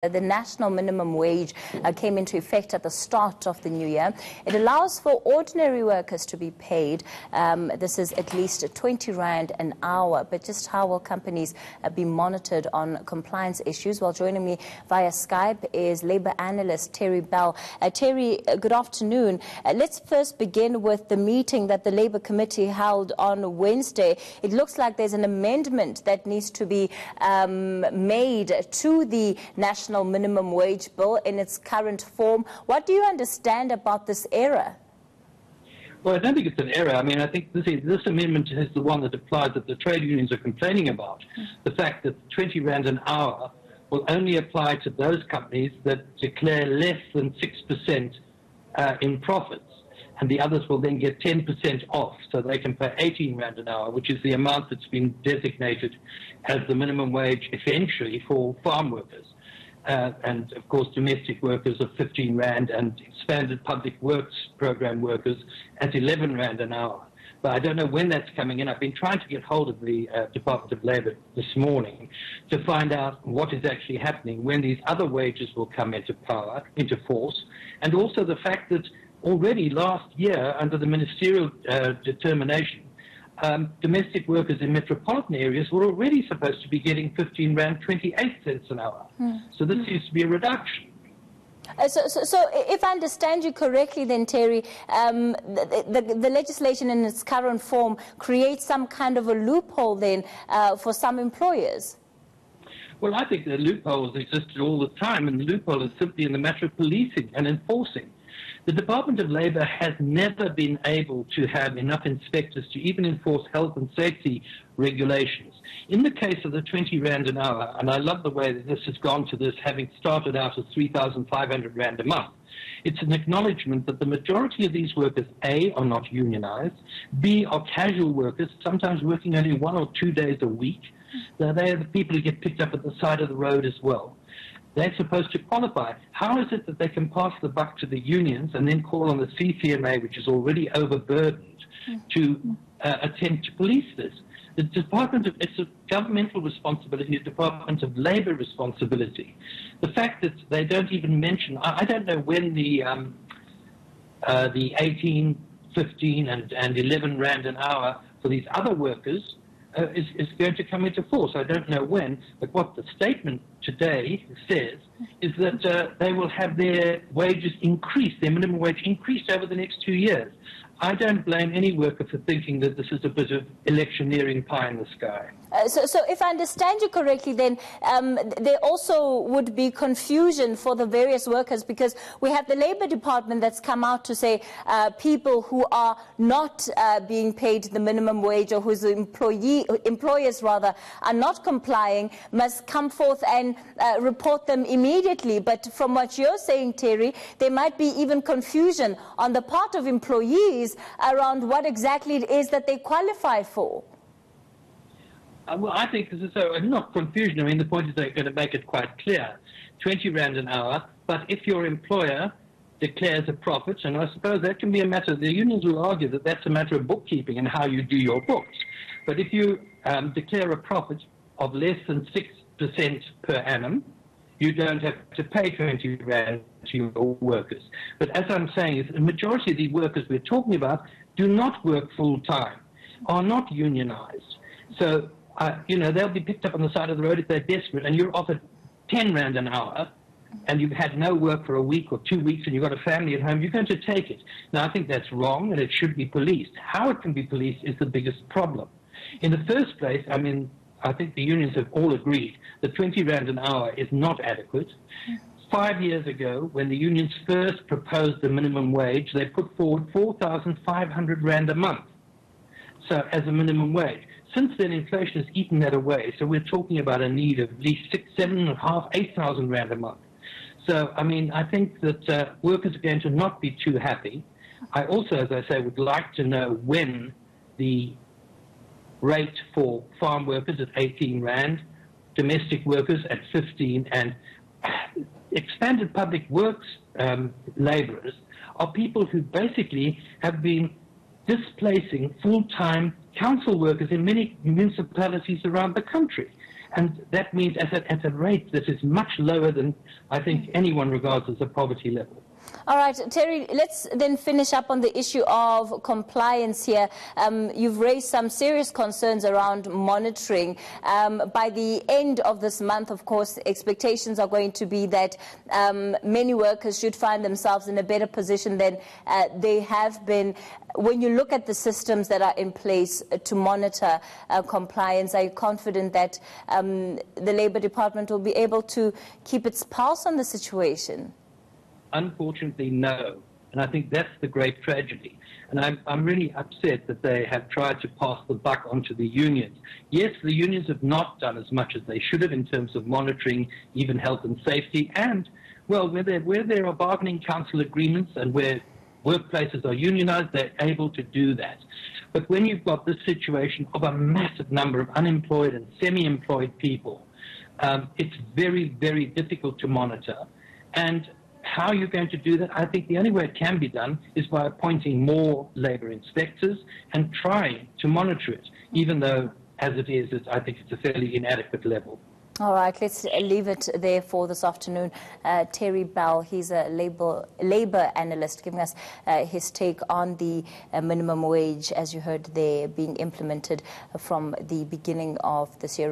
The national minimum wage came into effect at the start of the new year. It allows for ordinary workers to be paid. This is at least 20 Rand an hour. But just how will companies be monitored on compliance issues? Well, joining me via Skype is Labour Analyst Terry Bell. Terry, good afternoon. Let's first begin with the meeting that the Labour Committee held on Wednesday. It looks like there's an amendment that needs to be made to the National Minimum Wage Bill in its current form. What do you understand about this error? Well, I don't think it's an error. I mean, I think this amendment is the one that applies that the trade unions are complaining about. The fact that 20 Rand an hour will only apply to those companies that declare less than 6% in profits. And the others will then get 10% off, so they can pay 18 Rand an hour, which is the amount that's been designated as the minimum wage essentially for farm workers. And, of course, domestic workers of 15 Rand and expanded public works program workers at 11 Rand an hour. But I don't know when that's coming in. I've been trying to get hold of the Department of Labour this morning to find out what is actually happening, when these other wages will come into force, and also the fact that already last year, under the ministerial determination, domestic workers in metropolitan areas were already supposed to be getting 15 Rand 28 cents an hour. So this seems to be a reduction. So if I understand you correctly then, Terry, the legislation in its current form creates some kind of a loophole then for some employers? Well, I think the loopholes existed all the time, and the loophole is simply in the matter of policing and enforcing. The Department of Labour has never been able to have enough inspectors to even enforce health and safety regulations. In the case of the 20 Rand an hour, and I love the way that this has gone to this, having started out as 3,500 Rand a month, it's an acknowledgement that the majority of these workers, A, are not unionized, B, are casual workers, sometimes working only 1 or 2 days a week. They are the people who get picked up at the side of the road as well. They're supposed to qualify. How is it that they can pass the buck to the unions and then call on the CCMA, which is already overburdened, to attempt to police this? It's a governmental responsibility, a Department of Labour responsibility. The fact that they don't even mention, I don't know when the 18, 15 and 11 Rand an hour for these other workers is going to come into force. I don't know when, but what the statement today says is that they will have their wages increased, their minimum wage increased over the next 2 years. I don't blame any worker for thinking that this is a bit of electioneering pie in the sky. So if I understand you correctly, then there also would be confusion for the various workers, because we have the Labour Department that's come out to say people who are not being paid the minimum wage, or whose employers rather are not complying, must come forth and report them immediately. But from what you're saying, Terry, there might be even confusion on the part of employees around what exactly it is that they qualify for. Well, I think this is not confusion. I mean, the point is they're going to make it quite clear. 20 Rand an hour, but if your employer declares a profit, and I suppose that can be a matter, the unions will argue that that's a matter of bookkeeping and how you do your books. But if you declare a profit of less than 6% per annum, you don't have to pay 20 Rand to your workers. But as I'm saying, is the majority of the workers we're talking about do not work full-time, are not unionized. So, they'll be picked up on the side of the road if they're desperate, and you're offered 10 Rand an hour, and you've had no work for a week or 2 weeks, and you've got a family at home, you're going to take it. Now, I think that's wrong, and it should be policed. How it can be policed is the biggest problem. In the first place, I mean, I think the unions have all agreed that 20 Rand an hour is not adequate. 5 years ago, when the unions first proposed the minimum wage, they put forward 4,500 Rand a month, so as a minimum wage. Since then, inflation has eaten that away, so we're talking about a need of at least 6,000, 7,500, 8,000 Rand a month. So, I mean, I think that workers are going to not be too happy. I also, as I say, would like to know when the rate for farm workers at 18 Rand, domestic workers at 15, and expanded public works labourers are people who basically have been displacing full-time council workers in many municipalities around the country. And that means at a rate that is much lower than I think anyone regards as a poverty level. All right, Terry, let's then finish up on the issue of compliance here. You've raised some serious concerns around monitoring. By the end of this month, of course, expectations are going to be that many workers should find themselves in a better position than they have been. When you look at the systems that are in place to monitor compliance, are you confident that the Labour Department will be able to keep its pulse on the situation? Unfortunately, no. And I think that's the great tragedy. And I'm really upset that they have tried to pass the buck onto the unions. Yes, the unions have not done as much as they should have in terms of monitoring even health and safety. And, well, where there are bargaining council agreements and where workplaces are unionized, they're able to do that. But when you've got this situation of a massive number of unemployed and semi-employed people, it's very, very difficult to monitor. And how you're going to do that, I think the only way it can be done is by appointing more labour inspectors and trying to monitor it, even though, as it is, I think it's a fairly inadequate level. All right, let's leave it there for this afternoon. Terry Bell, he's a labour analyst, giving us his take on the minimum wage, as you heard there, being implemented from the beginning of this year.